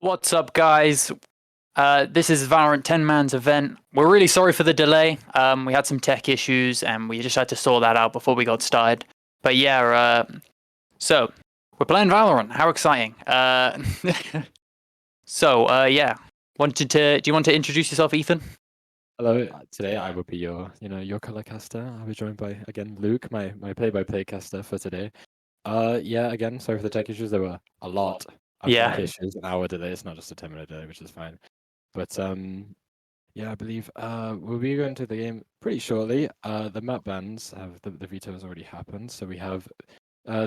What's up, guys? This is Valorant 10 Man's event. We're really sorry for the delay. We had some tech issues and we just had to sort that out before we got started. But yeah, so we're playing Valorant. How exciting. Yeah. Do you want to introduce yourself, Ethan? Hello, today I will be your color caster. I'll be joined by, again, Luke, my play-by-play caster for today. Yeah, again, sorry for the tech issues. There were a lot of Yeah. tech issues, an hour delay. It's not just a 10-minute delay, which is fine. But, yeah, I believe we'll be going to the game pretty shortly. The map bans the veto has already happened. So we have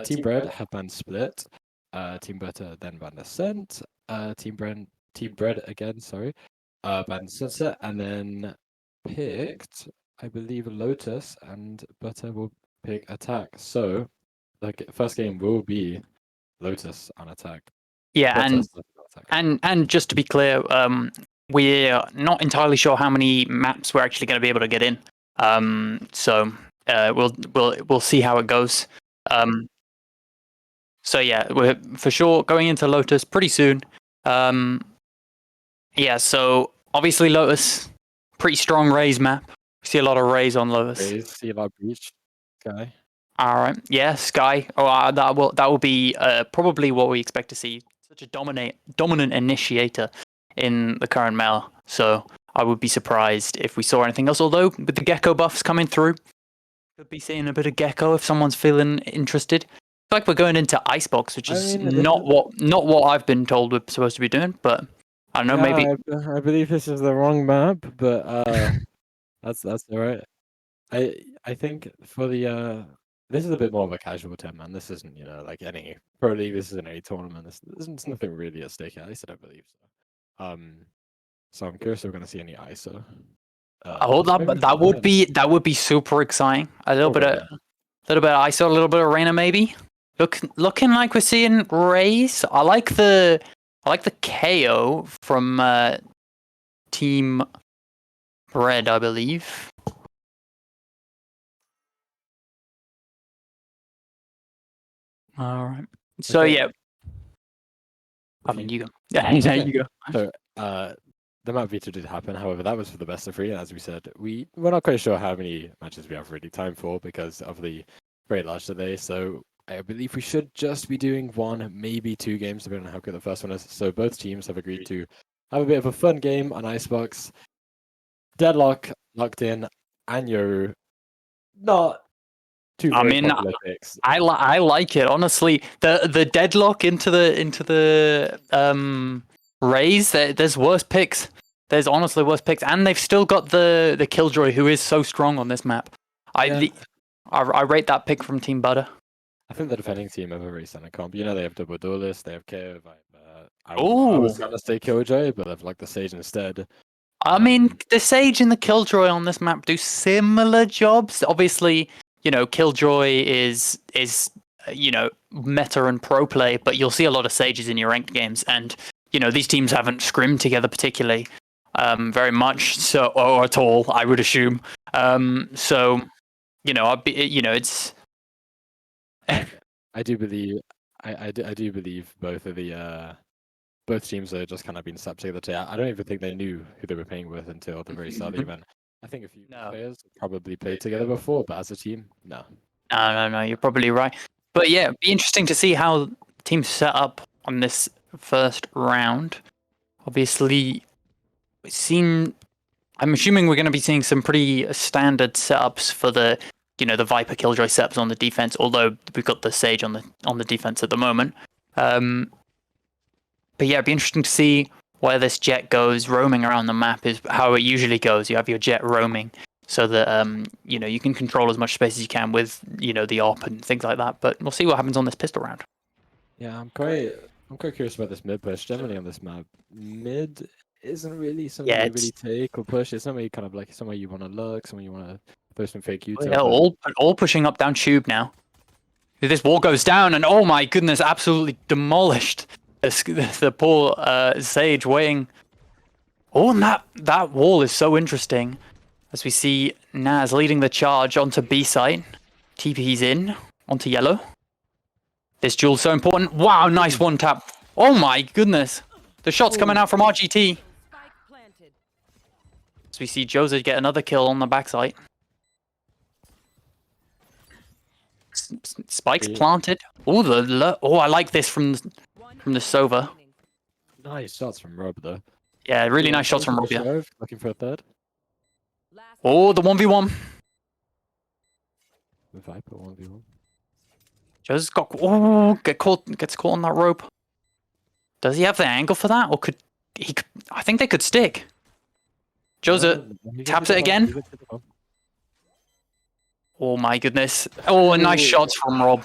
Team Bread have banned Split, Team Butter then banned Ascent, Team Bread again, sorry, banned Sunset, and then picked, I believe, Lotus, and Butter will pick Attack. So the first game will be Lotus on Attack. Yeah, Butter and on Attack. and just to be clear, we're not entirely sure how many maps we're actually going to be able to get in. We'll see how it goes. So yeah, we're for sure going into Lotus pretty soon. Yeah, so obviously Lotus, pretty strong Raze map. We see a lot of Raze on Lotus. Raze, see a lot of Breach, Sky. All right, yeah, Sky. Oh, that will be probably what we expect to see. Such a dominant initiator in the current meta. So I would be surprised if we saw anything else. Although with the Gecko buffs coming through, could be seeing a bit of Gecko if someone's feeling interested. It's like we're going into Icebox, which is not what I've been told we're supposed to be doing. But I don't know, maybe. I believe this is the wrong map, but that's all right. I think for the this is a bit more of a casual 10 man. This isn't like any pro league. This isn't any tournament. There's nothing really at stake. At least I don't believe so. So I'm curious if we're gonna see any ISO. That would be super exciting. A little bit of ISO, a little bit of Reyna, maybe. Looking like we're seeing Raze. I like the KO from Team Bread, I believe. All right. So okay. yeah. I mean, you go. Yeah, you go. So the map veto did happen. However, that was for the best of 3. And as we said, we're not quite sure how many matches we have really time for because of the very large delay. So I believe we should just be doing 1, maybe 2 games, depending on how good the first one is. So both teams have agreed to have a bit of a fun game on Icebox. Deadlock, Locked In, and Yoru. Not too popular picks. I like it, honestly. The Deadlock into the Raze, there's worse picks. There's honestly worse picks, and they've still got the Killjoy, who is so strong on this map. I rate that pick from Team Butter. I think the defending team have a very standard comp. They have double duelist, they have KO. I was gonna say Killjoy, but I've liked the Sage instead. I mean, the Sage and the Killjoy on this map do similar jobs. Obviously, Killjoy is meta and pro play, but you'll see a lot of Sages in your ranked games, and these teams haven't scrimmed together particularly very much, so or at all, I would assume. So it's. I do believe both of the both teams are just kind of been slapped together today. I don't even think they knew who they were playing with until the very start of the event. I think a few players probably played together before, but as a team, no. No, you're probably right. But yeah, it'd be interesting to see how teams set up on this first round. Obviously, I'm assuming we're going to be seeing some pretty standard setups for the the Viper Killjoy setups on the defense. Although we've got the Sage on the defense at the moment. But yeah, it'd be interesting to see where this Jet goes. Roaming around the map is how it usually goes. You have your Jet roaming, so that you can control as much space as you can with the op and things like that. But we'll see what happens on this pistol round. Yeah, I'm quite curious about this mid push. Generally on this map, mid isn't really something you really take or push. It's somewhere kind of like somewhere you want to look, somewhere you want to throw some fake util. Yeah, all pushing up down tube now. This wall goes down, and oh my goodness, absolutely demolished. The poor Sage waiting. Oh, and that wall is so interesting. As we see Naz leading the charge onto B site. TP's in onto yellow. This duel's so important. Wow, nice one tap. Oh my goodness. The shot's coming out from RGT. So we see Jose get another kill on the backside. Spike's planted. Oh, I like this from the Sova. Nice shots from Rob, though. Yeah, really nice shots from Rob. Yeah. Looking for a third. Oh, the 1v1. Viper 1v1. Joe's got gets caught on that rope. Does he have the angle for that, or could he? I think they could stick. Jose taps it again. Oh my goodness! Oh, nice shots from Rob.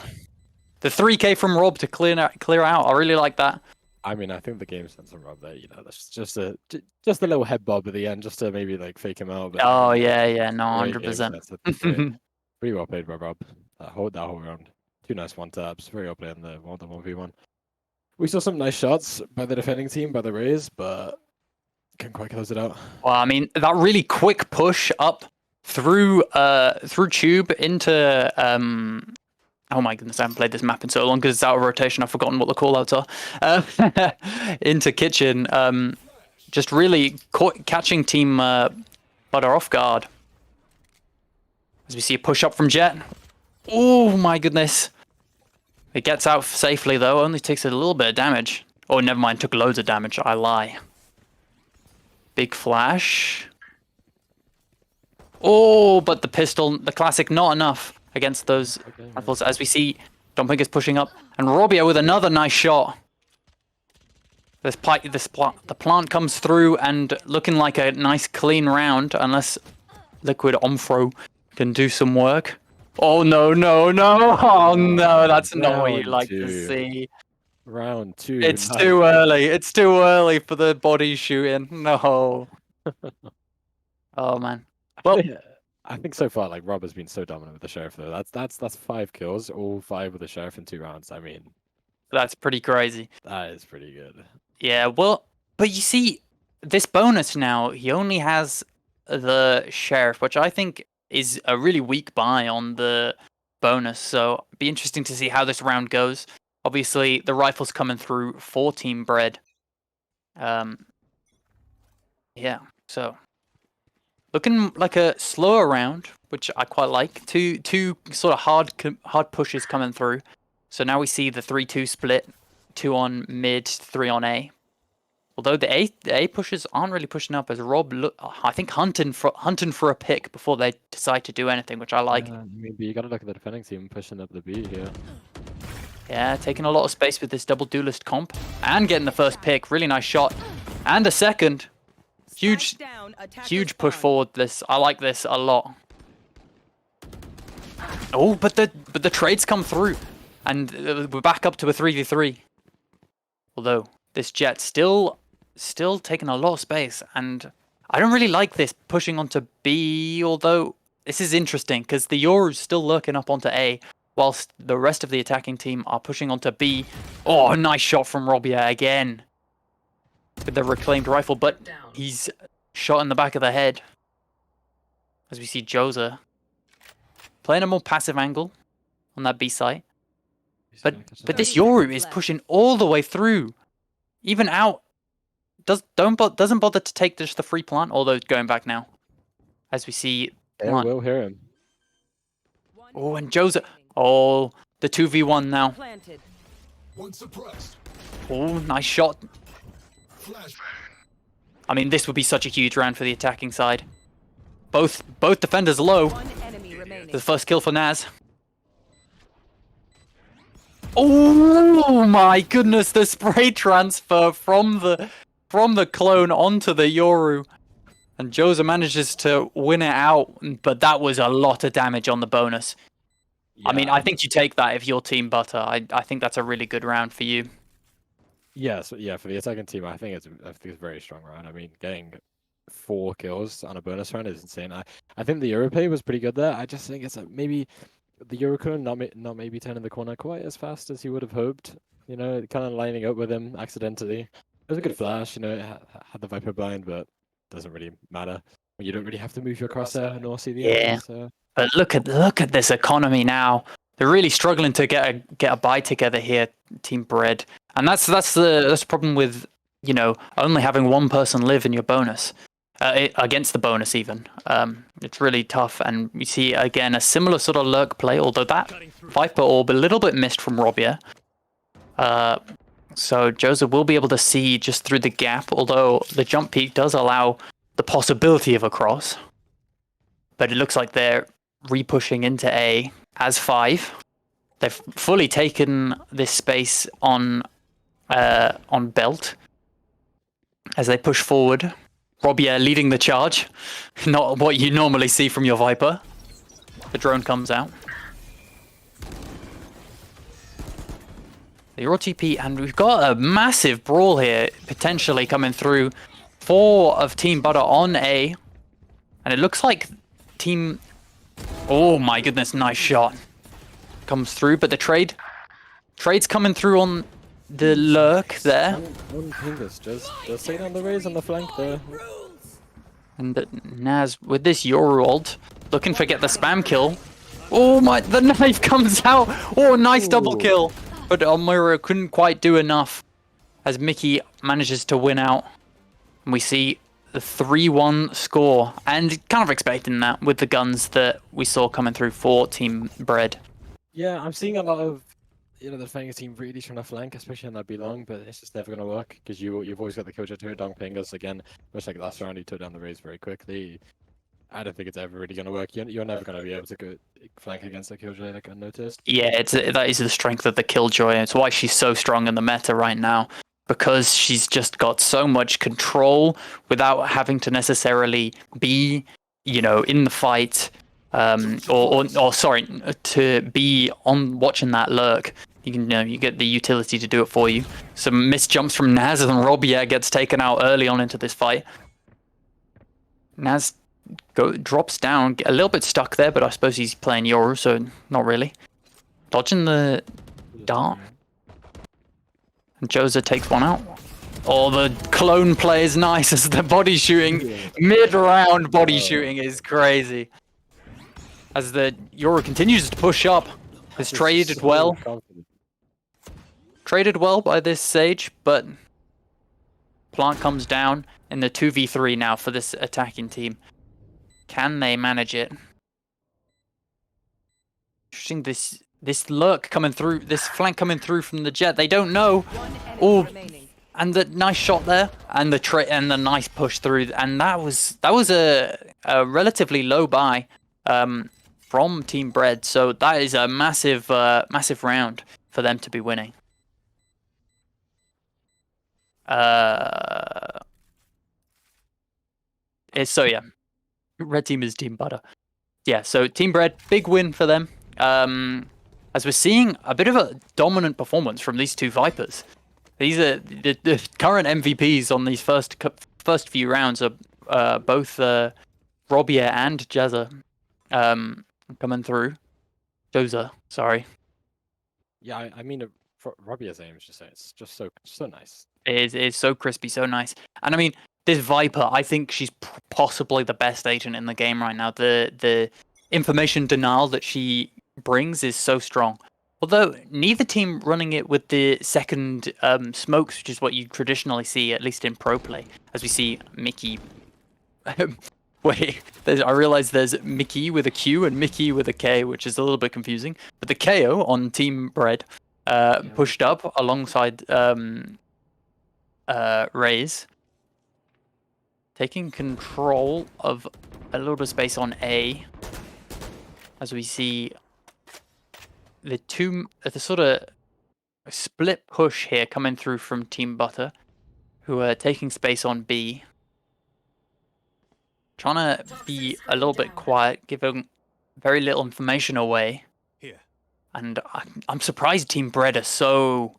The 3K from Rob to clear out. I really like that. I mean, I think the game sense from Rob there. You know, that's just a little head bob at the end, just to maybe like fake him out. But, oh yeah, no, 100%. Pretty well played by Rob. That whole round. 2 nice one taps. Very well played in the 1v1. We saw some nice shots by the defending team, by the Rays, but couldn't quite close it out. Well, I mean, that really quick push up through tube into oh my goodness, I haven't played this map in so long because it's out of rotation. I've forgotten what the callouts are. Into kitchen, just really catching team Butter off guard. As we see a push up from Jet. Oh my goodness. It gets out safely though, only takes a little bit of damage. Oh, never mind, took loads of damage, I lie. Big flash. Oh, but the pistol, the classic, not enough against those rifles. As we see, Dumping is pushing up. And Robbio with another nice shot. The plant comes through and looking like a nice clean round, unless Liquid Omfro can do some work. Oh no! Oh no! That's not what you like to see. Round 2. It's too early. It's too early for the body shooting. No. Oh man. Well, I think so far, like Rob has been so dominant with the Sheriff though. That's 5 kills, all 5 with the Sheriff in 2 rounds. I mean, that's pretty crazy. That is pretty good. Yeah. Well, but you see, this bonus now, he only has the Sheriff, which I think is a really weak buy on the bonus. So it'd be interesting to see how this round goes. Obviously, the rifle's coming through for Team Bread. Yeah, so looking like a slower round, which I quite like. Two sort of hard pushes coming through. So now we see the 3-2 split, 2 on mid, 3 on A. Although the A pushers aren't really pushing up, as Rob I think hunting for a pick before they decide to do anything, which I like. Maybe you gotta look at the defending team pushing up the B here. Yeah, taking a lot of space with this double duelist comp and getting the first pick. Really nice shot, and a second. Huge push forward. I like this a lot. Oh, but the trades come through, and we're back up to a 3v3. Although this Jet still taking a lot of space, and I don't really like this pushing onto B. Although this is interesting because the Yoru's still lurking up onto A, whilst the rest of the attacking team are pushing onto B. Oh, nice shot from Robbia again with the reclaimed rifle, but he's shot in the back of the head. As we see Joza playing a more passive angle on that B site. But this Yoru is pushing all the way through, even out. Doesn't bother to take just the free plant, although going back now, as we see. Yeah, we'll hear him. Oh, and Joza. Oh, the 2v1 now. Oh, nice shot. I mean, this would be such a huge round for the attacking side. Both defenders low. The first kill for Naz. Oh my goodness, the spray transfer from the clone onto the Yoru. And Joza manages to win it out, but that was a lot of damage on the bonus. Yeah. I mean, I think you take that if you're Team Butter. I think that's a really good round for you. Yes, yeah, for the attacking team, I think it's a very strong round. I mean, getting 4 kills on a bonus round is insane. I think the Europe was pretty good there. I just think it's maybe the Eurocone not maybe turning the corner quite as fast as you would have hoped. You know, kind of lining up with him accidentally. It was a good flash, you know, it had the Viper blind, but doesn't really matter. You don't really have to move your crosshair nor see the enemy, so. But look at this economy now. They're really struggling to get a buy together here, Team Bread. And that's the problem with you know, only having one person live in your bonus, against the bonus even. It's really tough, and we see again a similar sort of lurk play, although that Viper orb a little bit missed from Robier. So Joseph will be able to see just through the gap, although the jump peak does allow the possibility of a cross. But it looks like they're re-pushing into A as 5. They've fully taken this space on Belt as they push forward. Robier leading the charge. Not what you normally see from your Viper. The drone comes out. The Euro TP, and we've got a massive brawl here potentially coming through. 4 of Team Butter on A. And it looks like Team... Oh my goodness, nice shot. Comes through, but the trade's coming through on the lurk there. One Pingus, just stay on the raise on the flank there. And Naz with this Yoru ult, looking for get the spam kill. Oh my, the knife comes out. Oh, nice double kill. But Almira couldn't quite do enough as Mickey manages to win out. And we see the 3-1 score, and kind of expecting that with the guns that we saw coming through for Team Bread. Yeah, I'm seeing a lot of, the Fangers team really trying to flank, especially on that B long, but it's just never going to work because you've always got the Killjoy to Dong Pingus again, much like last round he took down the raise very quickly. I don't think it's ever really going to work. You're never going to be able to go flank against the Killjoy like unnoticed. Yeah, that is the strength of the Killjoy. It's why she's so strong in the meta right now, because she's just got so much control without having to necessarily be, in the fight, or sorry, to be on watching that lurk. You can, you get the utility to do it for you. Some missed jumps from Naz, and Robier gets taken out early on into this fight. Naz drops down, a little bit stuck there, but I suppose he's playing Yoru, so not really. Dodging the dart. And Joza takes one out. Oh, the clone play is nice as the body shooting. Mid-round body shooting is crazy. As the Yoru continues to push up. Has traded well. Traded well by this Sage, but Plant comes down in the 2v3 now for this attacking team. Can they manage it? Interesting, this lurk coming through, this flank coming through from the Jet. They don't know. Oh, and the nice shot there, and the nice push through, and that was a relatively low buy from Team Bread. So that is a massive round for them to be winning. So yeah, Red Team is Team Butter. Yeah, so Team Bread, big win for them. As we're seeing a bit of a dominant performance from these two Vipers. These are the current MVPs on these first few rounds are both Robier and Jazza coming through. Joza, sorry. Yeah, I mean, Robier's aim is it's just so nice. It is so crispy, so nice. And I mean, this Viper, I think she's possibly the best agent in the game right now. The information denial that she brings is so strong. Although neither team running it with the second smokes, which is what you traditionally see, at least in pro play, as we see Mickey. Wait, I realize there's Mickey with a Q and Mickey with a K, which is a little bit confusing. But the KO on Team Bread pushed up alongside Raze, taking control of a little bit of space on A, as we see the sort of split push here coming through from Team Butter, who are taking space on B. Trying to be a little bit quiet, giving very little information away. Here. And I'm surprised Team Bread are so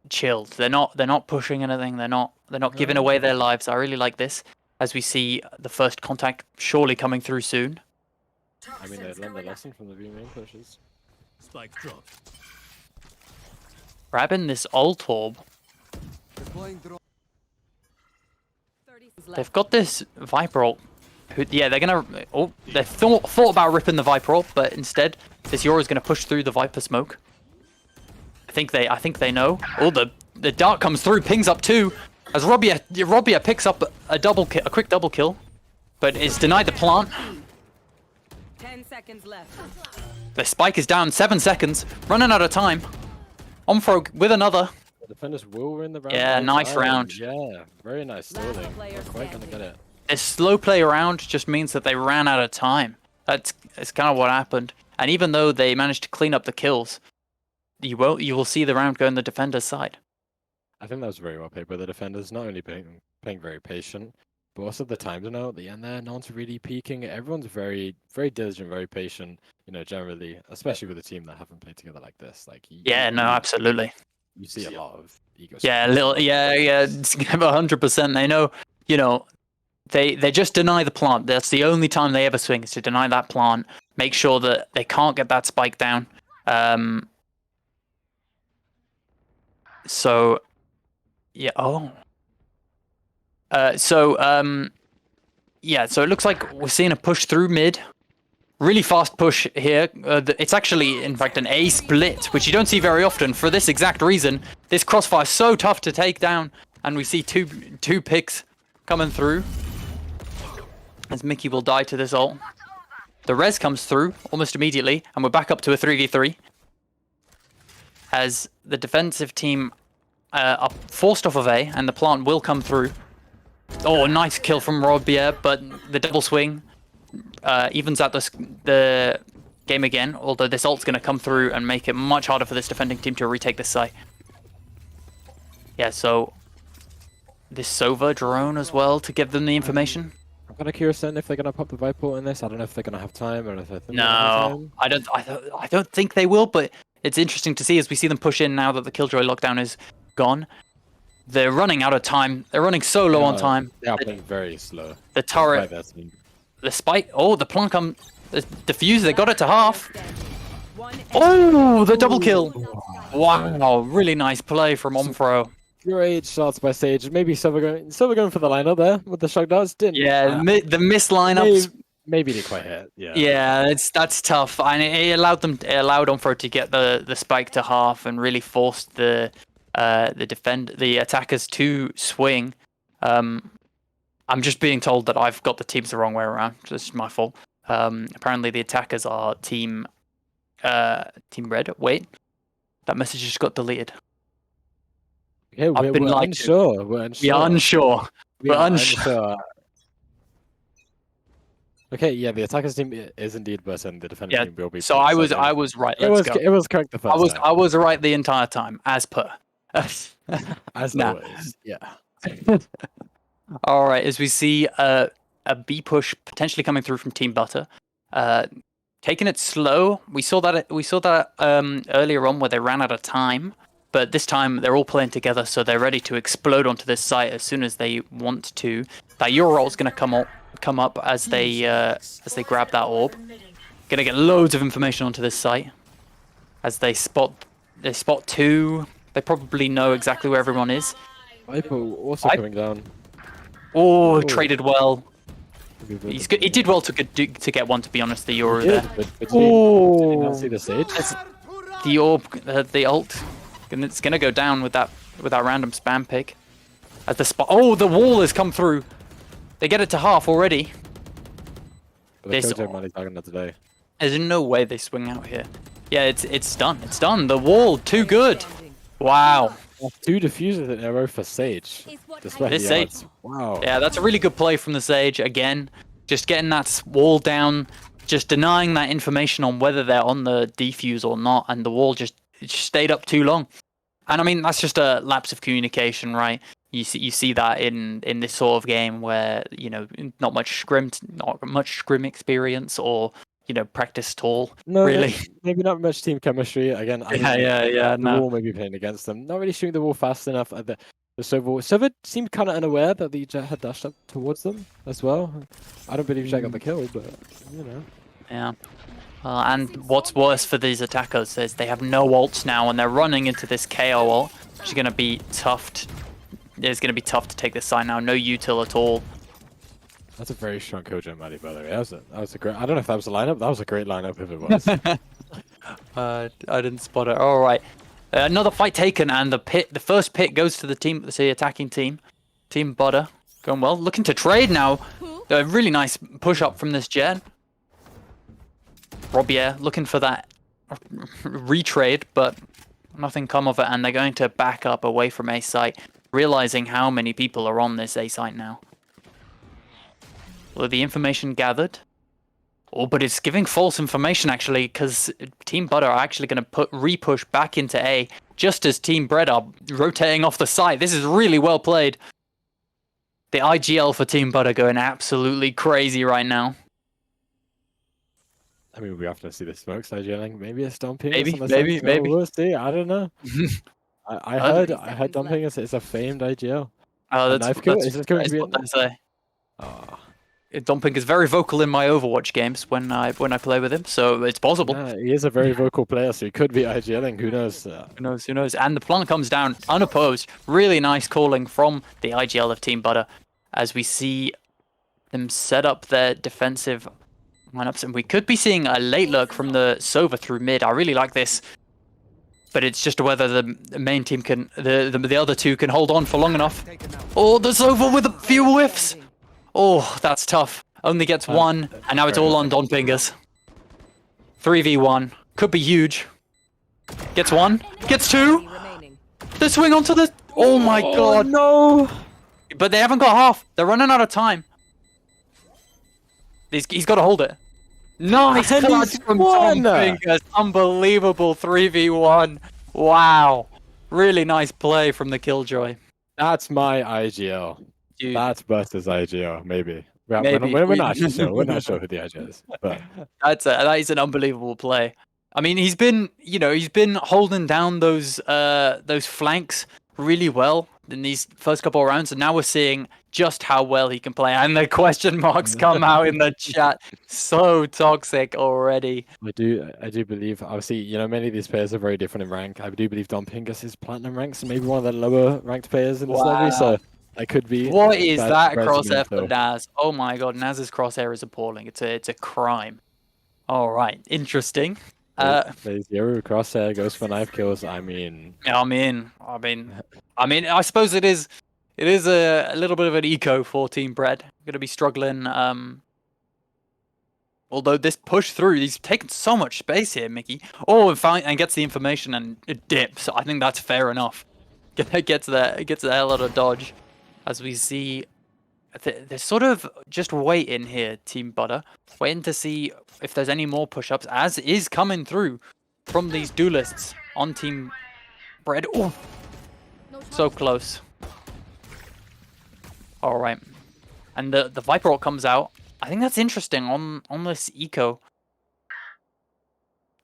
chilled. They're not pushing anything. They're not giving away their lives. I really like this, as we see the first contact surely coming through soon. I mean, they learned a lesson from the B main pushes. Spike dropped. Grabbing this ult orb. They've got this Viper ult. Yeah, they're gonna. Oh, they thought about ripping the Viper ult, but instead, this Yoru's gonna push through the Viper smoke. I think they know. Oh, the dart comes through, pings up too, As Robbia picks up a quick double kill, but is denied the plant. 10 seconds left. The spike is down 7 seconds, running out of time. Omfro with another. The defenders will win the round. Yeah, nice round. Yeah, very nice stalling. They're quite gonna get it. This slow play around just means that they ran out of time. That's kind of what happened. And even though they managed to clean up the kills, you will see the round go in the defender's side. I think that was very well played by the defenders. Not only playing very patient, but also the time to know at the end there. No one's really peeking. Everyone's very diligent, very patient. You know, generally, especially with a team that haven't played together like this. Like Absolutely. You see a lot of ego. Yeah, 100%. They know, you know, they just deny the plant. That's the only time they ever swing is to deny that plant. Make sure that they can't get that spike down. So, yeah. Oh. So it looks like we're seeing a push through mid. Really fast push here. It's actually, in fact, an A split, which you don't see very often for this exact reason. This crossfire is so tough to take down, and we see two picks coming through. As Mickey will die to this ult. The res comes through almost immediately, and we're back up to a 3v3. As the defensive team are forced off of A, and the plant will come through. Oh, nice kill from Robia, but the double swing evens out the game again, although this ult's going to come through and make it much harder for this defending team to retake this site. Yeah, so this Sova drone as well to give them the information. I'm kind of curious then if they're going to pop the Viper in this. I don't know if they're going to have time or if they're thinking No, I don't think they will, but it's interesting to see as we see them push in now that the Killjoy lockdown is gone. They're running out of time. They're running so low on time. They are playing very slow. The turret, the spike. Oh, the plant the defuse. They got it to half. Oh, the double kill. Wow, really nice play from Omfro. Great shots by Sage. Maybe Silver going for the lineup there with the shock darts. Didn't. Yeah, the miss lineups. Maybe they quite hit. Yeah. Yeah, that's tough, and it allowed Omfro to get the spike to half and really forced the attackers to swing. I'm just being told that I've got the teams the wrong way around. This is my fault. Apparently the attackers are team red. Wait, that message just got deleted. Yeah, we're unsure. We're unsure. Okay, yeah, the attackers team is indeed worse than the defending team will be. So I was right. Let's go. It was correct the first time. I was right the entire time, as per. As always, yeah. All right, as we see a B push potentially coming through from Team Butter, taking it slow. We saw that earlier on where they ran out of time, but this time they're all playing together, so they're ready to explode onto this site as soon as they want to. That Euro is going to come up as they grab that orb. Going to get loads of information onto this site as they spot two. They probably know exactly where everyone is. Viper also coming down. Oh, traded well. He did well to get one, to be honest, the Euro there. But did you not see the Sage? The orb, the ult, and it's going to go down with that random spam pick. As the spot, oh, the wall has come through. They get it to half already. But the money talking about today. There's no way they swing out here. Yeah, it's done. It's done. The wall, too good. Wow. 2 diffusers in a row for Sage. This Sage. Wow. Yeah, that's a really good play from the Sage. Again, just getting that wall down, just denying that information on whether they're on the defuse or not, and the wall just stayed up too long. And I mean, that's just a lapse of communication, right? You see that in this sort of game where, you know, not much scrim experience or, you know, practice at all. No, really. Maybe not much team chemistry. Again, the wall may be playing against them. Not really shooting the wall fast enough. The Sova seemed kind of unaware that the Jet had dashed up towards them as well. I don't believe Jet got the kill, but you know. Yeah. And what's worse for these attackers is they have no ults now, and they're running into this KO ult, which is going to be tough. It's going to be tough to take this side now. No util at all. That's a very strong Kojo Maddie, by the way. That was a great. I don't know if that was a lineup. That was a great lineup if it was. I didn't spot it. All right, another fight taken, and the first pit goes to the attacking team. Team Butter going well. Looking to trade now. A really nice push up from this Jet. Robier looking for that retrade, but nothing come of it, and they're going to back up away from A site, realizing how many people are on this A site now. Well, the information gathered. Oh, but it's giving false information actually, because Team Butter are actually going to re-push back into A, just as Team Bread are rotating off the site. This is really well played. The IGL for Team Butter going absolutely crazy right now. I mean, we have to see the smoke side yelling. Maybe a stomping. Maybe. We'll see. I don't know. I heard dumping is a famed IGL. Oh, that's what they say. Dumping is very vocal in my Overwatch games when I play with him, so it's possible. Yeah, he is a very vocal player, so he could be IGLing. Who knows? Who knows? And the plant comes down unopposed. Really nice calling from the IGL of Team Butter, as we see them set up their defensive lineups, and we could be seeing a late lurk from the Sova through mid. I really like this, but it's just whether the main team can, the other two can hold on for long enough. Oh, the Sova with a few whiffs. Oh, that's tough. Only gets one, and now it's all on Don Fingers. 3v1. Could be huge. Gets one. Gets two. The swing onto the... Oh my god. No! But they haven't got half. They're running out of time. He's got to hold it. Nice clutch from Don Fingers. Unbelievable 3v1. Wow. Really nice play from the Killjoy. That's my IGL. Dude. That's Buster's IGL, maybe. Maybe. We're not sure. We're not sure who the IGL is. But that is an unbelievable play. I mean, he's been holding down those flanks really well in these first couple of rounds, and now we're seeing just how well he can play. And the question marks come out in the chat. So toxic already. I do believe, obviously, many of these players are very different in rank. I do believe Don Pingus is platinum ranks, and maybe one of the lower ranked players in this lobby. So that could be. What is that crosshair for Naz? Oh my god, Naz's crosshair is appalling. It's a crime. All right, interesting. There's zero crosshair goes for knife kills. I suppose it is a little bit of an eco for Team Bread. Gonna be struggling. Although this push through, he's taken so much space here, Mickey. Oh, and gets the information and it dips. I think that's fair enough. Gets the hell out of dodge. As we see, they're sort of just waiting here, Team Butter. Waiting to see if there's any more push-ups, as is coming through from these duelists on Team Bread. Oh, so close. All right. And the Viper ult comes out. I think that's interesting on this eco.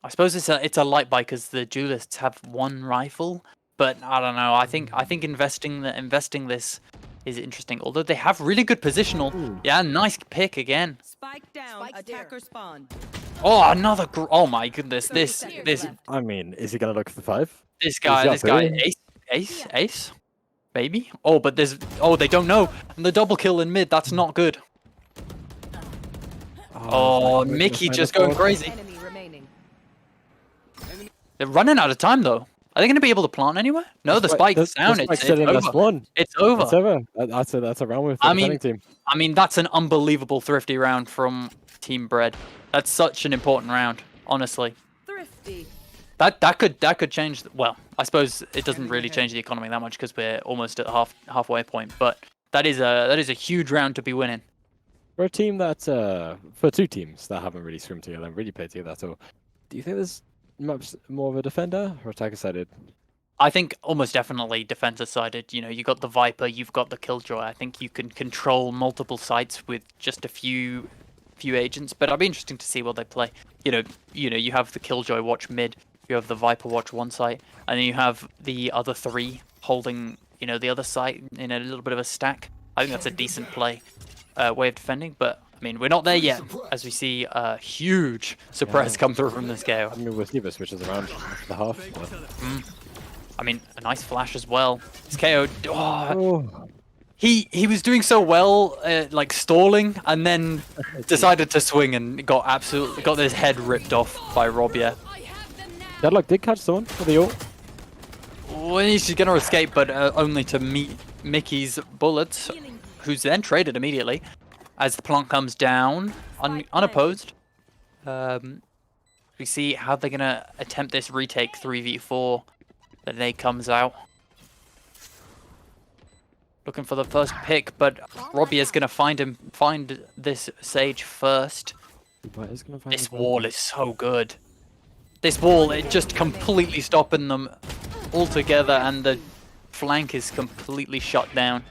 I suppose it's a light buy because the duelists have one rifle, but I don't know. I think investing this is interesting. Although they have really good positional. Ooh. Yeah, nice pick again. Spike down. Attacker spawn. Oh, another. Oh my goodness. This. I mean, is he gonna look for 5? This guy. Ace. Maybe. Oh, but there's. Oh, they don't know. And the double kill in mid. That's not good. Oh, Mickey just going crazy. They're running out of time though. Are they going to be able to plant anywhere? No, the spike's down. It's over. It's over. It's over. That's a round with the defending team. I mean, that's an unbelievable thrifty round from Team Bread. That's such an important round, honestly. Thrifty. That could change. Well, I suppose it doesn't really change the economy that much because we're almost at the halfway point. But that is a huge round to be winning. For a team that for two teams that haven't really swum together and really played together at all, do you think there's much more of a defender or attacker sided? I think almost definitely defensive sided. You got the Viper, you've got the Killjoy. I think you can control multiple sites with just a few agents. But it'll be interesting to see what they play. You have the Killjoy watch mid, you have the Viper watch one site, and then you have the other three holding the other site in a little bit of a stack. I think that's a decent way of defending, but I mean, we're not there yet, as we see a huge suppress come through from this gale. I mean, we'll see if it switches around after the half. I mean, a nice flash as well. It's KO'd. Oh. He was doing so well, like stalling, and then decided to swing and got his head ripped off by Robier. Deadlock did catch someone for the ult. Well, she's gonna escape, but only to meet Mickey's bullets, who's then traded immediately as the plant comes down unopposed. We see how they're gonna attempt this retake 3v4. The nade comes out. Looking for the first pick, but Robbie is gonna find this Sage first. This wall is so good. This wall, it just completely stopping them altogether, and the flank is completely shut down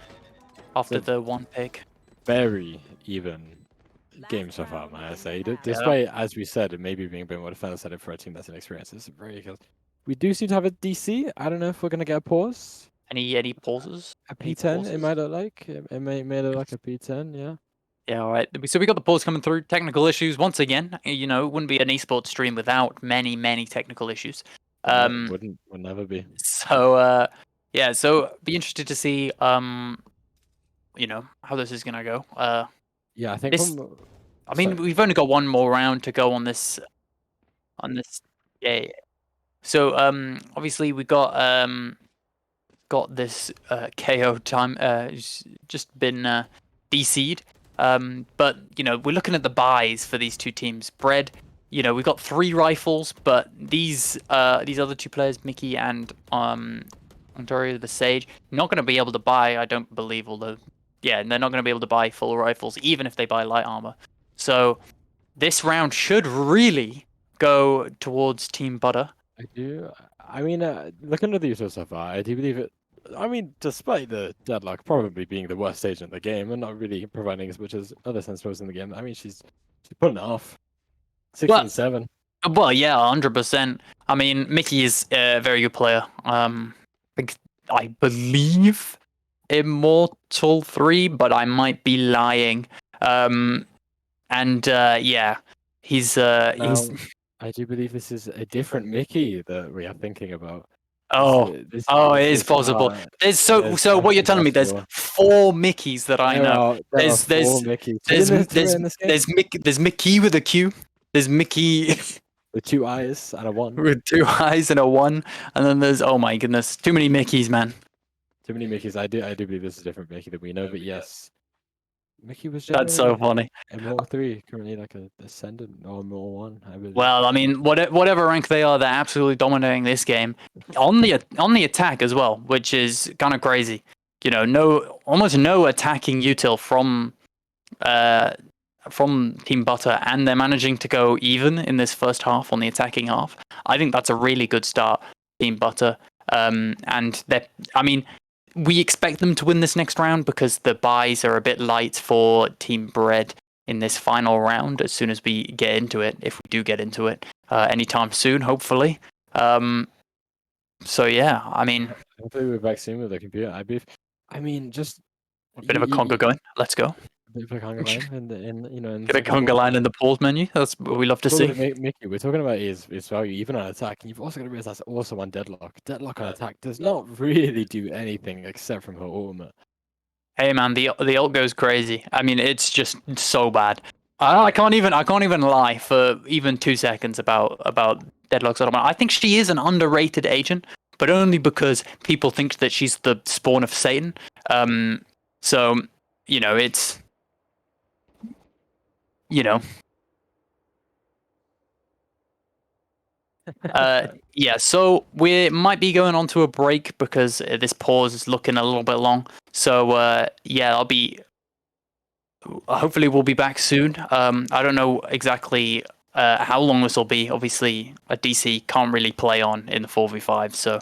after the one pick. Very even game so far, might I say. Despite, as we said, it maybe being a bit more defensive for a team that's inexperienced. It's very good. We do seem to have a DC. I don't know if we're going to get a pause. Any pauses? A P10, it might look like. It may look like a P10, yeah. Yeah, all right. So we got the pause coming through. Technical issues once again. You know, it wouldn't be an esports stream without many technical issues. Would never be. So yeah, so be interested to see you know, how this is gonna go. Yeah, I think I mean, we've only got one more round to go on this yeah. So obviously we got this KO time just been DC'd. But you know, we're looking at the buys for these two teams. Bread, you know, we've got 3 rifles, but these other two players, Mickey and Ontario the Sage, not going to be able to buy, I don't believe, although yeah, they're not going to be able to buy full rifles even if they buy light armor. So this round should really go towards Team Butter. I do. I mean, looking at the user so far, I do believe it. I mean, despite the deadlock probably being the worst stage in the game and not really providing as much as other sentinels in the game, I mean, she's putting it off. 16-7. Well, yeah, 100%. I mean, Mickey is a very good player. I believe Immortal 3, but I might be lying. Yeah, he's I do believe this is a different Mickey that we are thinking about. It is possible. There's what you're telling me, there's 4 Mickeys that I know. There are 4 Mickeys. There's Mickey with a Q. There's Mickey with 2 eyes and a 1. With 2 eyes and a 1, and then there's, oh my goodness, too many Mickeys, man. Too many Mickeys. I do believe this is a different Mickey that we know, but yes. Mickey was That's so funny. Immortal 3, currently like a Ascendant or Immortal 1, I believe. Well, I mean, whatever rank they are, they're absolutely dominating this game on the attack as well, which is kind of crazy. You know, almost no attacking util from Team Butter, and they're managing to go even in this first half on the attacking half. I think that's a really good start, Team Butter. And I mean, we expect them to win this next round because the buys are a bit light for Team Bread in this final round as soon as we get into it, if we do get into it anytime soon, hopefully. So yeah, I mean, hopefully we're back soon with the computer. I mean, just a bit of a conga going. Let's go. A bit of a conga line get a conga line in the pause menu. That's what we love to see. Mickey, we're talking about his value even on attack, and you've also got to realize that's also on deadlock. Deadlock on attack does not really do anything except from her ultimate. Hey man, the ult goes crazy. I mean, it's just so bad. I can't even lie for even 2 seconds about Deadlock's ultimate. I think she is an underrated agent, but only because people think that she's the spawn of Satan. So you know, it's yeah, so we might be going on to a break because this pause is looking a little bit long. So yeah, hopefully we'll be back soon. I don't know exactly how long this will be. Obviously, a DC can't really play on in the 4v5, so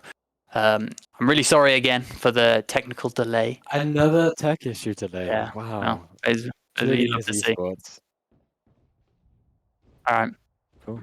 I'm really sorry again for the technical delay. Another tech issue today. Yeah. Wow. No, it's really love to see. All right. Cool.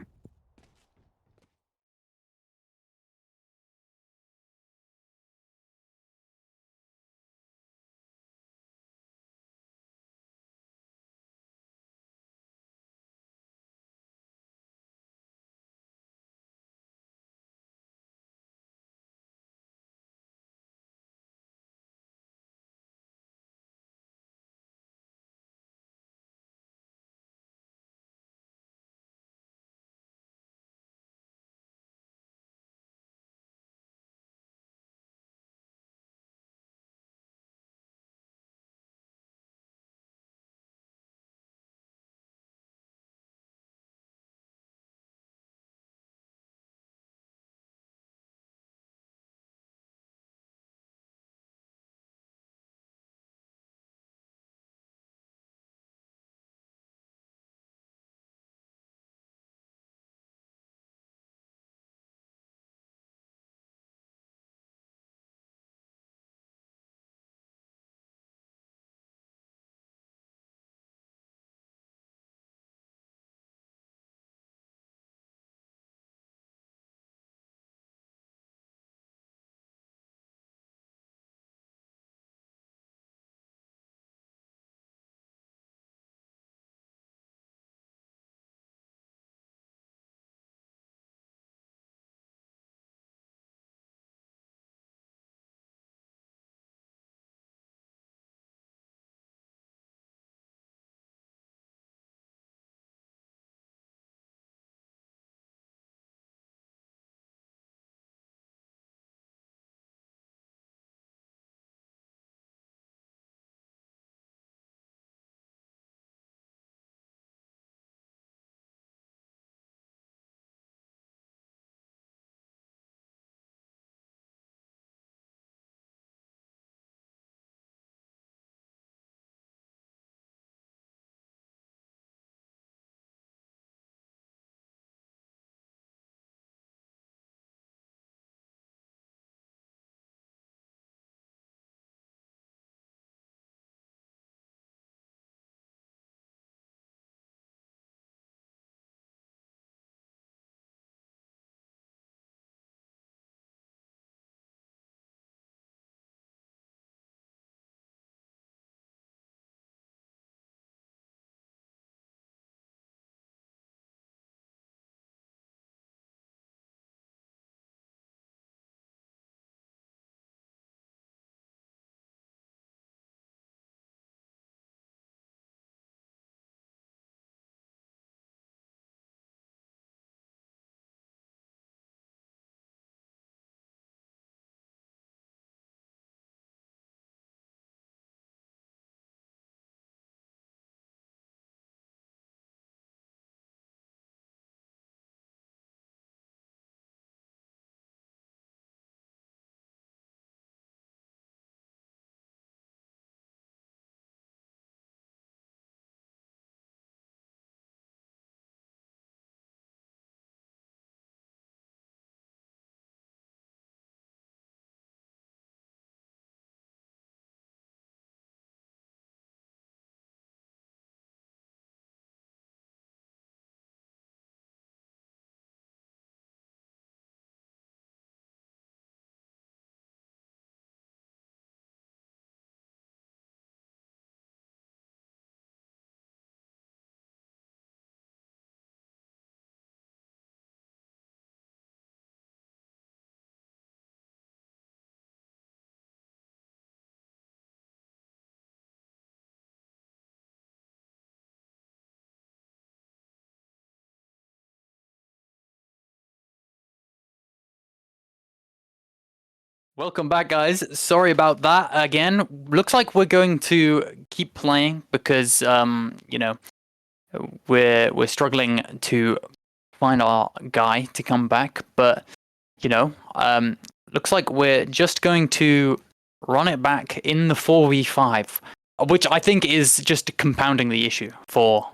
Welcome back, guys. Sorry about that again. Looks like we're going to keep playing because you know, we're struggling to find our guy to come back, but you know, looks like we're just going to run it back in the 4v5, which I think is just compounding the issue for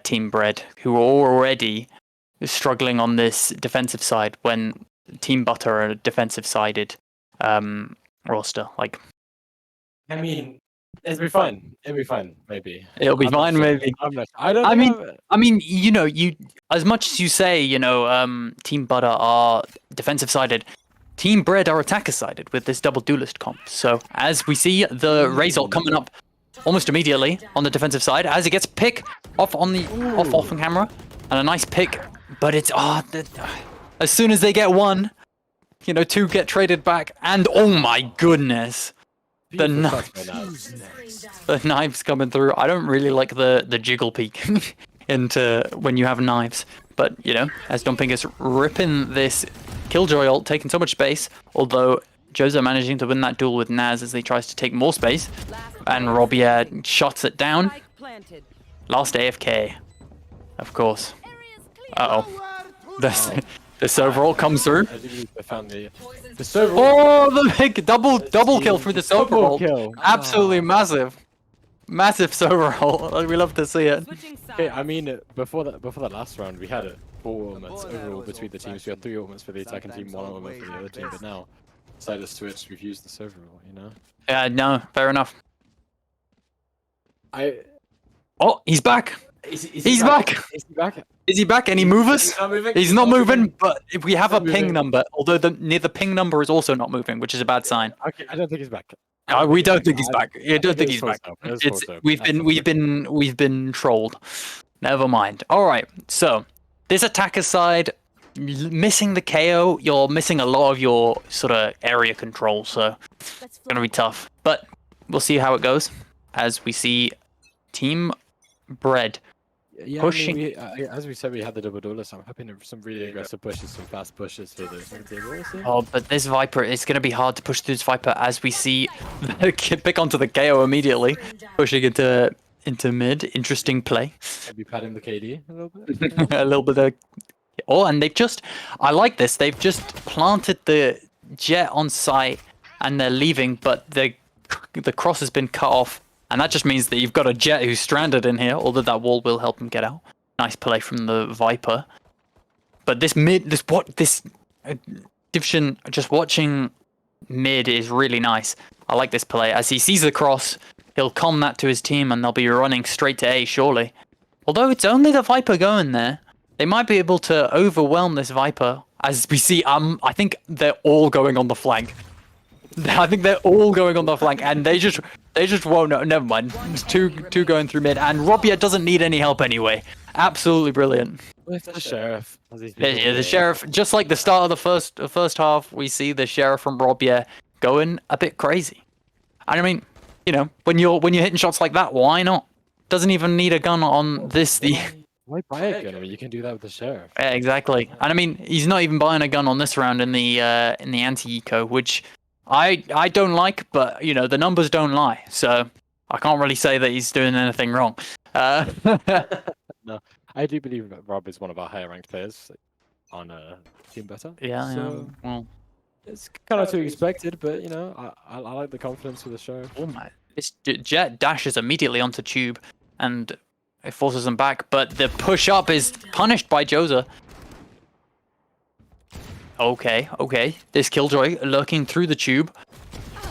Team Bread, who are already struggling on this defensive side when Team Butter are a defensive-sided roster. Like, I mean, it'll be fine. It'll be fine. Maybe it'll be I'm not fine, sure. maybe. I'm not. I don't. I think mean, I'm- I mean, you know, you as much as you say, you know, Team Butter are defensive sided, Team Bread are attacker sided with this double duelist comp. So as we see the Razor coming up almost immediately on the defensive side, as he gets pick off on the off camera, and a nice pick, but it's as soon as they get one, you know, two get traded back, and oh my goodness. The Beautiful knife, shots by Naz. the knives coming through. I don't really like the jiggle peek into when you have knives, but you know, as Dumping is ripping this Killjoy ult, taking so much space. Although Joza managing to win that duel with Naz as he tries to take more space, and Robier shuts it down. Spike planted. Last AFK, of course. The server ult comes through. I do believe they found the server. Oh, the big double kill through the server Double ult. kill. Absolutely massive. Massive server ult. We love to see it. Switching sides. Okay, I mean, before that last round, we had 4 ultimates overall between the teams. We had 3 ultimates for the attacking team, 1 ultimate for the other team. But now, decided to switch. We've used the server ult, you know. Yeah, no, fair enough. Oh, he's back. He's back. Is he back? Is he back? Any movers? He's not moving. He's not moving, but if we have a Not ping moving. number, although the ping number is also not moving, which is a bad sign. Okay, I don't think he's back. We don't think he's back. You don't think it's he's back. forced up. It's It's forced up. we've been trolled. Never mind. All right. So this attacker side, missing the KO, you're missing a lot of your sort of area control. So it's gonna be tough. But we'll see how it goes as we see Team Bread. Yeah, pushing- I mean, as we said, we had the double duelist. I'm hoping for some really aggressive pushes, some fast pushes for the second table. We'll see. Oh, but this Viper, it's going to be hard to push through this Viper as we see the kid pick onto the KO immediately, pushing into mid. Interesting play. Maybe padding the KD a little bit. A little bit of... Oh, and they've just... I like this. They've just planted the jet on site and they're leaving, but the cross has been cut off. And that just means that you've got a jet who's stranded in here, although that wall will help him get out. Nice play from the Viper. But this division, just watching mid is really nice. I like this play. As he sees the cross, he'll comm that to his team and they'll be running straight to A, surely. Although it's only the Viper going there, they might be able to overwhelm this Viper. As we see, I think they're all going on the flank. I think they're all going on the flank, and they just won't. No, never mind. There's two going through mid, and Robier doesn't need any help anyway. Absolutely brilliant. With the sheriff. Yeah, the sheriff, just like the start of the first half, we see the sheriff from Robier going a bit crazy. And I mean, you know, when you're hitting shots like that, why not? Doesn't even need a gun on this. Why buy a gun? I mean, you can do that with the sheriff. Yeah, exactly. And I mean, he's not even buying a gun on this round in the anti-eco, which I don't like, but you know, the numbers don't lie, so I can't really say that he's doing anything wrong. No, I do believe that Rob is one of our higher ranked players on Team Better. Yeah, so well, it's kind of to be expected, but you know, I like the confidence with the sheriff. oh my, this jet dashes immediately onto tube, and it forces him back, but the push up is punished by Joza. Okay. This Killjoy lurking through the tube.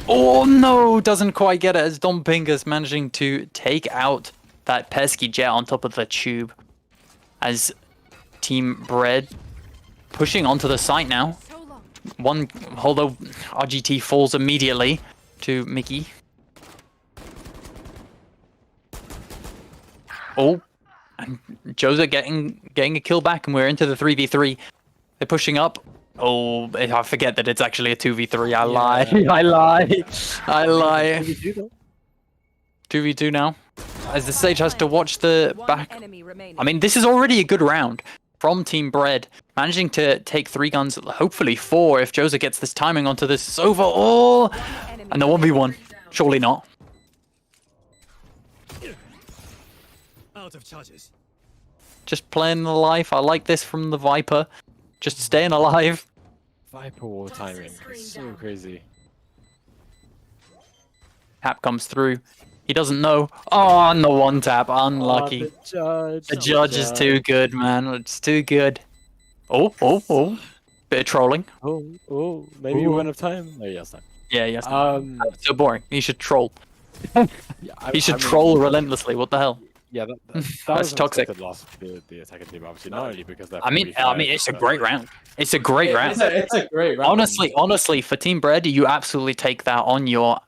Oh no, doesn't quite get it as Dom Pingus managing to take out that pesky jet on top of the tube. As Team Bread pushing onto the site now. Although RGT falls immediately to Mickey. Oh, and Joza getting a kill back, and we're into the 3v3. They're pushing up. Oh, I forget that it's actually a 2v3. I lie. I lie. 2v2 now. As the stage has to watch the One back. enemy remaining. I mean, this is already a good round. from Team Bread, managing to take 3 guns, hopefully 4 if Joza gets this timing onto this Sova. Oh, and the 1v1. Surely not. Out of charges. Just playing the life. I like this from the Viper. Just staying alive. Viper wall timing is so crazy. Tap comes through. He doesn't know. Oh, and the 1 tap. Unlucky. Oh, The judge is too good, man. It's too good. Oh. Bit of trolling. Oh, maybe we won't have time. Oh, yes, time. Yeah, yes. That's So boring. He should troll. Yeah, He should troll relentlessly. What the hell? Yeah, that That's was toxic. Toxic loss for the attacking team, obviously. Not only because they're. I mean, it's a great round. It's a great round. It's a great round. Honestly, for Team Bread, you absolutely take that on your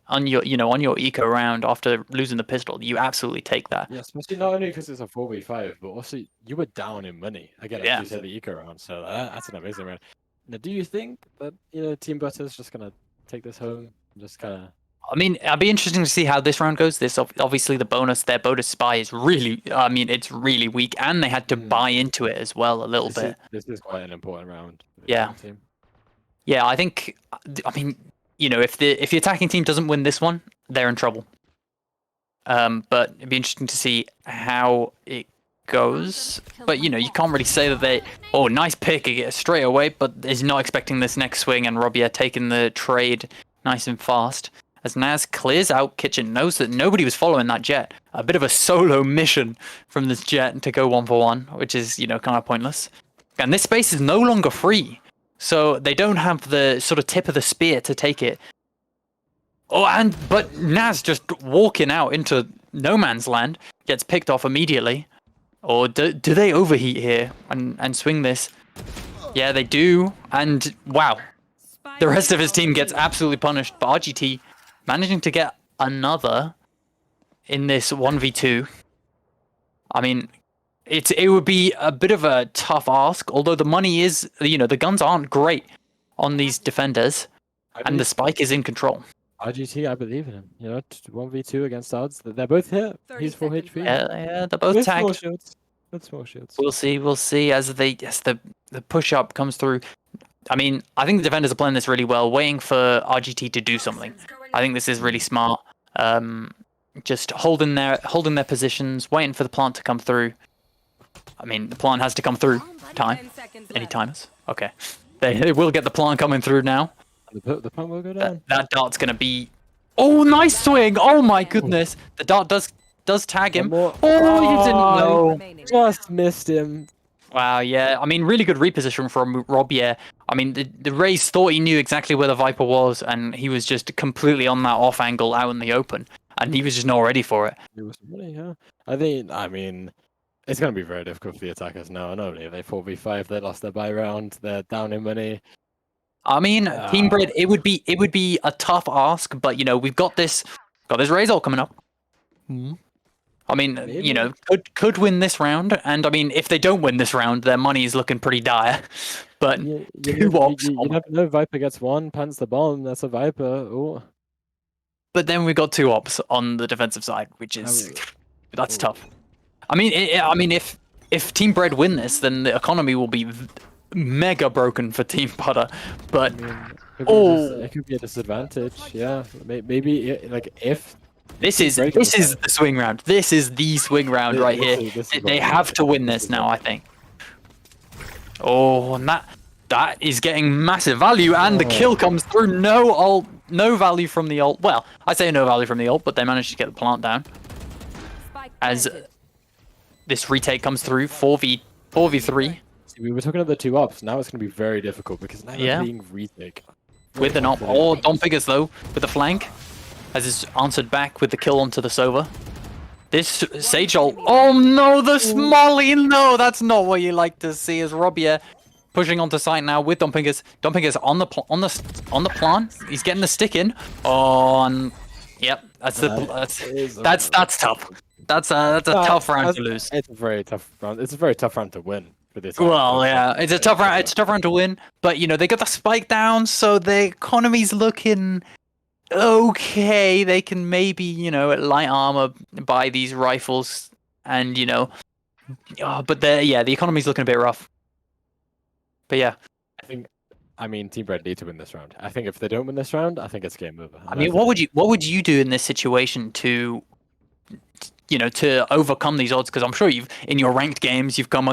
eco round after losing the pistol. You absolutely take that. Yeah, especially not only because it's a 4v5, but also you were down in money again Yeah. after you said the eco round. So that's an amazing round. Now, do you think that Team Butter's just gonna take this home? Just kind of. I mean, it'd be interesting to see how this round goes. This obviously their bonus spy is really, it's really weak, and they had to buy into it as well a little bit. This is quite an important round. For the Yeah. team. Yeah, I think. I mean, if the attacking team doesn't win this one, they're in trouble. But it'd be interesting to see how it goes. But you can't really say that they. Oh, nice pick straight away, but is not expecting this next swing, and Robia taking the trade nice and fast. As Naz clears out Kitchen, knows that nobody was following that jet. A bit of a solo mission from this jet to go 1-for-1, which is, kind of pointless. And this space is no longer free. So they don't have the sort of tip of the spear to take it. Oh, but Naz just walking out into no man's land gets picked off immediately. Or do they overheat here and swing this? Yeah, they do. And wow, the rest of his team gets absolutely punished. But RGT managing to get another in this 1v2. I mean, it would be a bit of a tough ask, although the money is, the guns aren't great on these defenders, and the spike is in control. RGT, I believe in him. 1v2 against odds. They're both here. He's 4 HP. Yeah, they're both With tagged. small shields. With small shields. We'll see as the push up comes through. I mean, I think the defenders are playing this really well, waiting for RGT to do something. I think this is really smart. Just holding their positions, waiting for the plant to come through. I mean, the plant has to come through. Any timers? Okay. They will get the plant coming through now. The plant will go down. That dart's gonna be. Oh, nice swing! Oh my goodness! The dart does tag him. Oh, you didn't know. Just missed him. Wow, yeah. I mean, really good reposition from Robier. I mean, the Rays thought he knew exactly where the Viper was, and he was just completely on that off angle out in the open, and he was just not ready for it. It was really, yeah. I mean, it's going to be very difficult for the attackers now. Not only are they 4v5, they lost their buy round, they're down in money. I mean, Team Bread, it would be a tough ask, but we've got this Rays ult coming up. I mean, Maybe. could win this round, and I mean, if they don't win this round, their money is looking pretty dire. But You never know. Viper gets one, plants the bomb. That's a Viper. Ooh. But then we've got 2 ops on the defensive side, which is that's tough. I mean, if Team Bread win this, then the economy will be mega broken for Team Butter. But It could be a disadvantage. Yeah, maybe if. This is the swing round. This is the swing round right here. They have to win this now, I think. Oh, and that is getting massive value, and the kill comes through. No value from the ult. Well, I say no value from the ult, but they managed to get the plant down. As this retake comes through, 4v3. We were talking about the 2 ops. Now it's going to be very difficult because now they're being retake. With an op. Oh, Dom Figures though, with the flank. As is answered back with the kill onto the Sova. This Sage ult. Oh no, the Smolly! No, that's not what you like to see. As Robier pushing onto site now with Dompingus. Dompingus on the plant. He's getting the stick in. Oh, and yep, that's tough. That's a tough round to lose. It's a very tough round. It's a very tough round to win for this. Well, yeah, it's a tough round. It's a tough round to win. But they got the spike down, so the economy's looking okay. They can maybe, at light armor buy these rifles, and but the economy's looking a bit rough. But yeah, I mean, Team Red need to win this round. I think if they don't win this round, I think it's game over. I mean, what would you do in this situation to, to overcome these odds? Because I'm sure in your ranked games you've come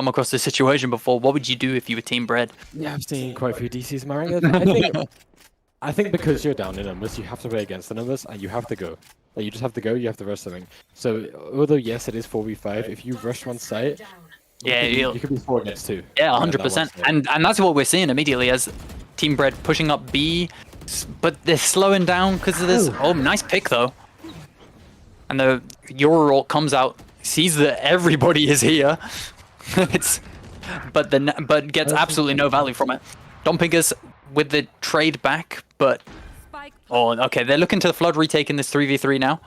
across this situation before. What would you do if you were Team Bread? Yeah, I've seen quite a few DCs in my rank. I think because you're down in numbers, you have to play against the numbers, and you have to go. Like, you just have to go. You have to rush something. So although yes, it is 4v5, if you rush one site, Yeah, you could be 4 against 2. Yeah, 100%. And that's what we're seeing immediately as Team Bread pushing up B, but they're slowing down because of this. Oh, nice pick though. And the Euro comes out, sees that everybody is here. but gets absolutely no value from it. Dompingus with the trade back, but okay, they're looking to the Flood retake in this 3v3 now.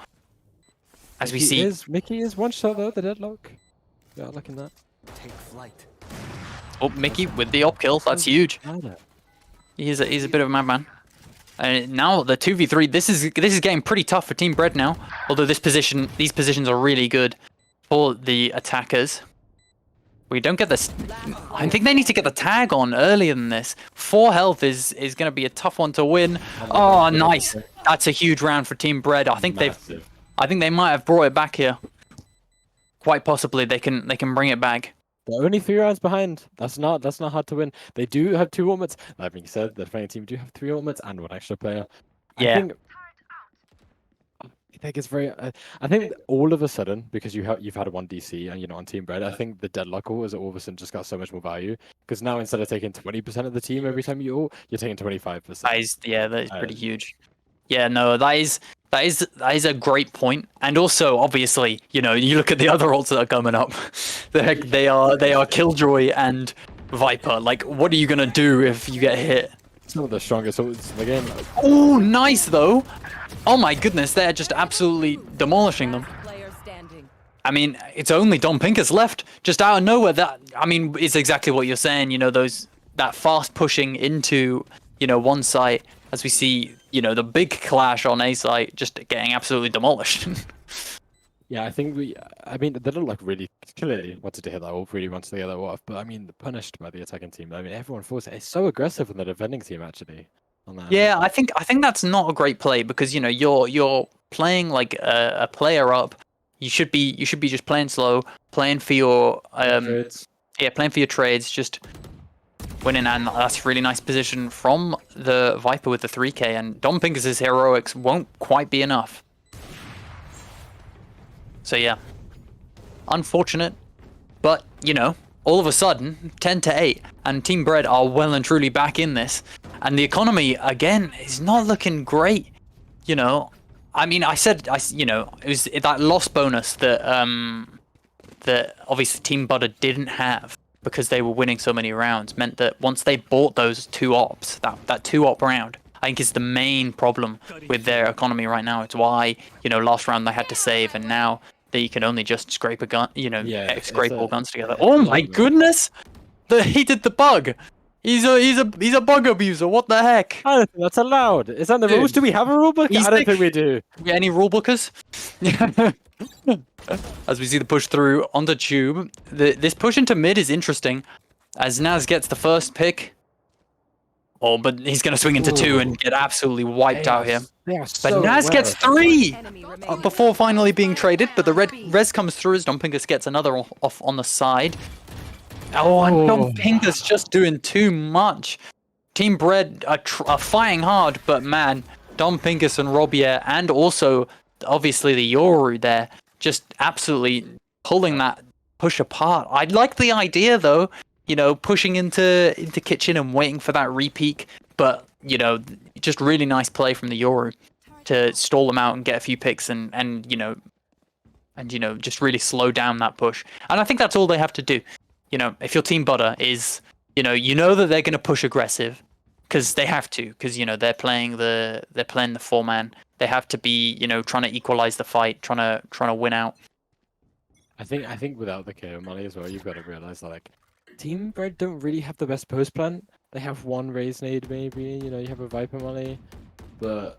As we see, Mickey is one shot though. The deadlock. Yeah, looking that. Take flight. oh, Mickey with the op kill. That's huge. He's a bit of a madman. And now the 2v3. This is getting pretty tough for Team Bread now. Although these positions are really good for the attackers. We don't get this. I think they need to get the tag on earlier than this. 4 health is going to be a tough one to win. Oh, nice. That's a huge round for Team Bread. I think they might have brought it back here. Quite possibly they can bring it back. They're only 3 rounds behind. That's not hard to win. They do have 2 ultimates. That being said, the defending team do have 3 ultimates and 1 extra player. Yeah. I think it's very. I think all of a sudden, because you've had 1 DC and you're not on Team Bread, I think the deadlock ult has all of a sudden just got so much more value. Because now instead of taking 20% of the team every time you ult, you're taking 25%. That is pretty huge. Yeah, no, that is a great point. And also, obviously, you look at the other ults that are coming up. they are Killjoy and Viper. Like, what are you gonna do if you get hit? Some of the strongest ults in the game. Oh, nice though. Oh my goodness, they're just absolutely demolishing them. I mean, it's only Dompingus left, just out of nowhere. That, I mean, it's exactly what you're saying. That fast pushing into one site, as we see, the big clash on A site just getting absolutely demolished. Yeah, I mean, they don't really clearly wanted to hit that ult, really wanted to get that off, but I mean, punished by the attacking team. I mean, everyone forced it. It's so aggressive on the defending team, actually. Yeah, I think that's not a great play because you're playing like a player up. You should be just playing slow, playing for your playing for your trades, just winning, and that's a really nice position from the Viper with the 3k, and Dompingus' heroics won't quite be enough. So yeah, unfortunate, but all of a sudden 10-8, and Team Bread are well and truly back in this. And the economy, again, is not looking great. I mean, it was that loss bonus that obviously Team Butter didn't have because they were winning so many rounds, meant that once they bought those 2 ops, that 2-op round, I think is the main problem with their economy right now. It's why, last round they had to save, and now they can only just scrape a gun, scrape all guns together. Oh my goodness! He did the bug! He's a bug abuser. What the heck? I don't think that's allowed. Is that in the rules? Do we have a rulebook? I don't think we do. Any rulebookers? As we see the push through onto Tube, this push into mid is interesting, as Naz gets the first pick. Oh, but he's gonna swing into 2 and get absolutely wiped out here. But Naz gets 3 before finally being traded. But the res comes through as Dompingus gets another off on the side. Oh, and Dompingus just doing too much. Team Bread are fighting hard, but man, Dompingus and Robier, and also obviously the Yoru there, just absolutely pulling that push apart. I like the idea though, pushing into kitchen and waiting for that repeak, but just really nice play from the Yoru to stall them out and get a few picks and just really slow down that push. And I think that's all they have to do. If your Team Butter is, that they're going to push aggressive, because they have to, because they're playing the 4-man. They have to be, trying to equalize the fight, trying to win out. I think without the KO money as well, you've got to realize that Team Bread don't really have the best post plan. They have 1 raise nade maybe. You have a Viper money, but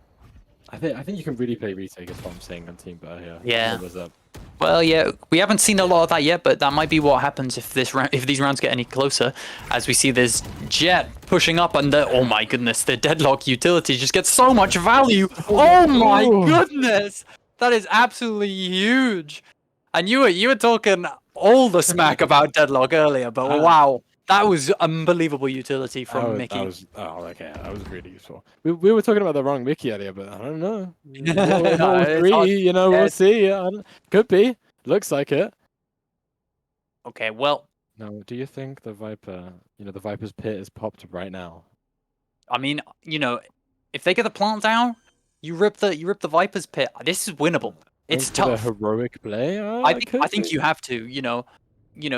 I think you can really play retake is what I'm saying on Team Better here. Yeah. What's up? Well, yeah, we haven't seen a lot of that yet, but that might be what happens if if these rounds get any closer. As we see this Jet pushing up, and oh my goodness, the deadlock utility just gets so much value. Oh my goodness, that is absolutely huge. And you were talking all the smack about deadlock earlier, but wow, that was unbelievable utility from Mickey. That was okay. That was really useful. We were talking about the wrong Mickey earlier, but I don't know. We'll It's hard- see. You know, we'll see. Could be. Looks like it. Okay, well, Now, do you think the Viper, the Viper's pit is popped right now? I mean, if they get the plant down, you rip the Viper's pit. This is winnable. It's Going for tough. the heroic play. I think you have to.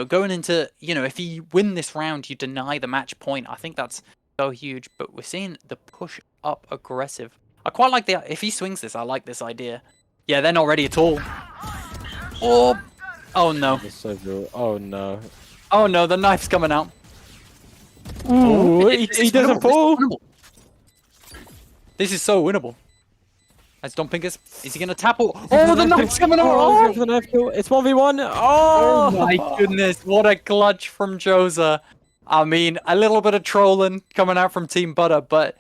Going into if you win this round, you deny the match point. I think that's so huge. But we're seeing the push up aggressive. I quite like if he swings this. I like this idea. Yeah, they're not ready at all. Oh no. Oh no. Oh no, the knife's coming out. Ooh, he doesn't fall. This is so winnable. As Dompingus, is he gonna tap? Oh, the knife's coming out! Oh, the knife kill. It's 1v1. Oh my goodness, what a clutch from Joza. I mean, a little bit of trolling coming out from Team Butter, but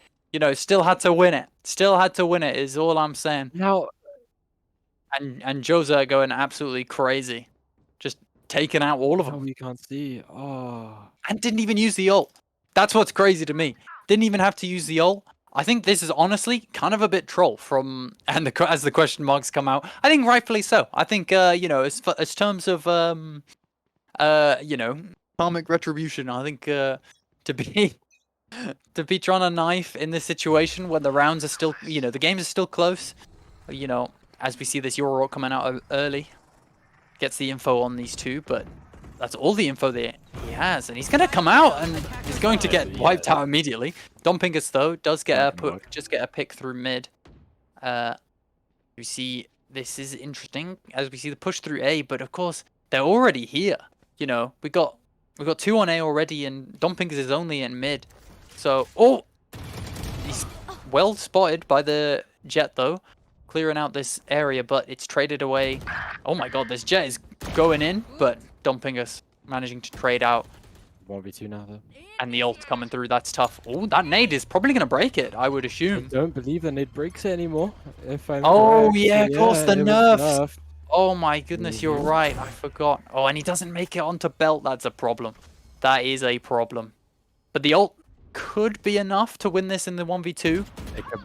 still had to win it. Still had to win it is all I'm saying. Now, and Joza going absolutely crazy, just taking out all of them. we can't see. Oh, and didn't even use the ult. That's what's crazy to me. Didn't even have to use the ult. I think this is honestly kind of a bit troll as the question marks come out. I think rightfully so. I think as terms of karmic retribution, I think to be trying to knife in this situation when the rounds are still the game is still close. As we see this Euro coming out early, gets the info on these two, but that's all the info that he has, and he's gonna come out and he's going to get wiped out immediately. Dompingus though does get a pick through mid. We see this is interesting as we see the push through A, but of course they're already here. We got 2 on A already, and Dompingus is only in mid. So he's well spotted by the Jet though, clearing out this area, but it's traded away. Oh my god, this Jet is going in, but Dompingus managing to trade out. 1v2 now though. And the ult coming through, that's tough. Oh, that nade is probably going to break it, I would assume. I don't believe the nade breaks it anymore. If I'm correct. Yeah, of course, the nerfs. Nerf. Oh my goodness, you're right. I forgot. Oh, and he doesn't make it onto belt. That's a problem. That is a problem. But the ult could be enough to win this in the 1v2.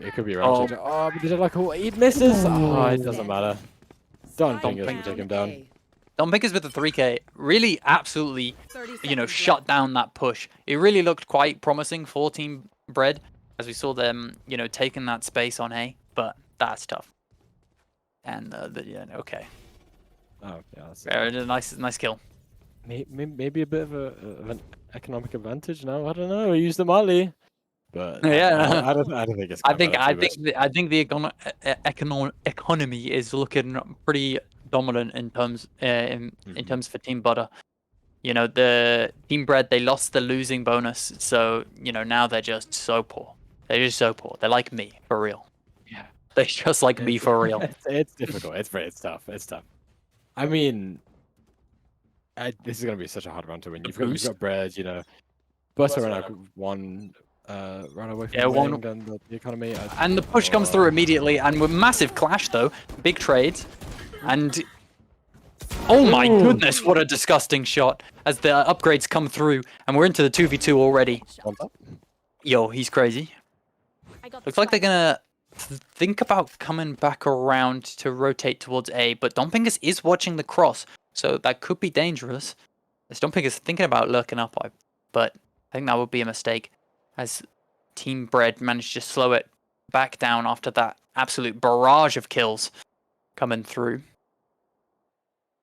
It could be around. Oh, but like he misses. Oh, it doesn't matter. Dompingus will take him down. Dompingus with the 3k really absolutely, shut down that push. It really looked quite promising for Team Bread as we saw them, taking that space on A, but that's tough. And okay. Oh, yeah, that's Very nice kill. Maybe a bit of an economic advantage now. I don't know. Use the Molly, but yeah, I don't think it's. I think the economy is looking pretty dominant in terms in terms for Team Butter. The Team Bread, they lost the losing bonus, so now they're just so poor. They're just so poor. They're like me for real. Yeah, they're just like me for real. It's difficult. It's tough. It's tough. I mean, this is gonna be such a hard round to win. You've got Bread, Butter and one run away from winning, and the economy. And the push comes through immediately, and with massive clash though, big trades, and oh my goodness, what a disgusting shot as the upgrades come through, and we're into the 2v2 already. Yo, he's crazy. Looks like they're gonna think about coming back around to rotate towards A, but Dompingus is watching the cross, so that could be dangerous. As Dompingus thinking about lurking up, but I think that would be a mistake, as Team Bread managed to slow it back down after that absolute barrage of kills coming through.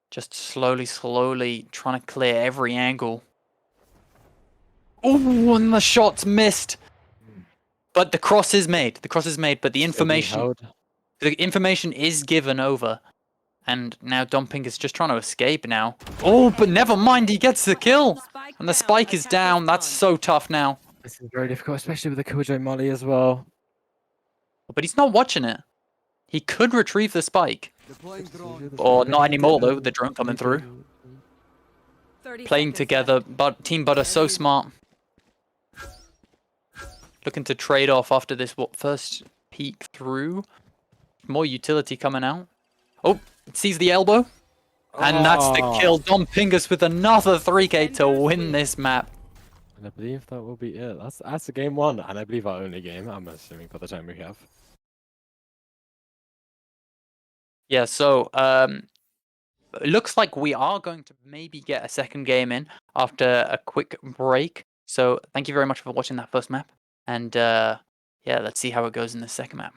Just slowly trying to clear every angle. Oh, and the shot's missed. But the cross is made. But the information is given over. And now Dompingus is just trying to escape now. Oh, but never mind, he gets the kill. And the spike is down. That's so tough now. This is very difficult, especially with the Killjoy Molly as well. But he's not watching it. He could retrieve the spike. Deploying drone. Or not anymore, though, with the drone coming through. 30 Playing seconds together, left. but Team Butter so smart. Looking to trade off after this first peek through. More utility coming out. Oh, it sees the elbow. And that's the kill. Dom Pingus with another 3k to win this map. And I believe that will be it. That's the game one, and I believe our only game, I'm assuming, for the time we have. Yeah, so it looks like we are going to maybe get a second game in after a quick break. So thank you very much for watching that first map. And yeah, let's see how it goes in the second map.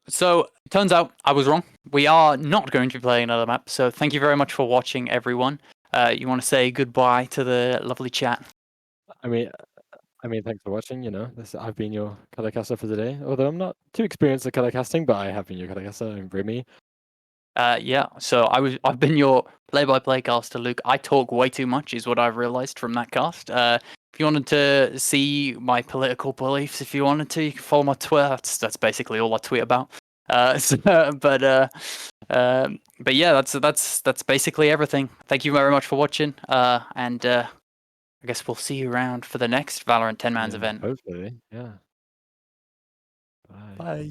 So it turns out I was wrong. We are not going to be playing another map. So thank you very much for watching, everyone. You want to say goodbye to the lovely chat? I mean, thanks for watching. You know, I've been your color caster for today. Although I'm not too experienced at color casting, but I have been your color caster. I'm Remy. Yeah. So I've been your play-by-play caster, Luke. I talk way too much, is what I've realized from that cast. If you wanted to see my political beliefs, if you wanted to, you can follow my Twitter. That's basically all I tweet about. But yeah, that's basically everything. Thank you very much for watching. And I guess we'll see you around for the next Valorant 10 Man's Yeah, event. hopefully, yeah. Bye. Bye.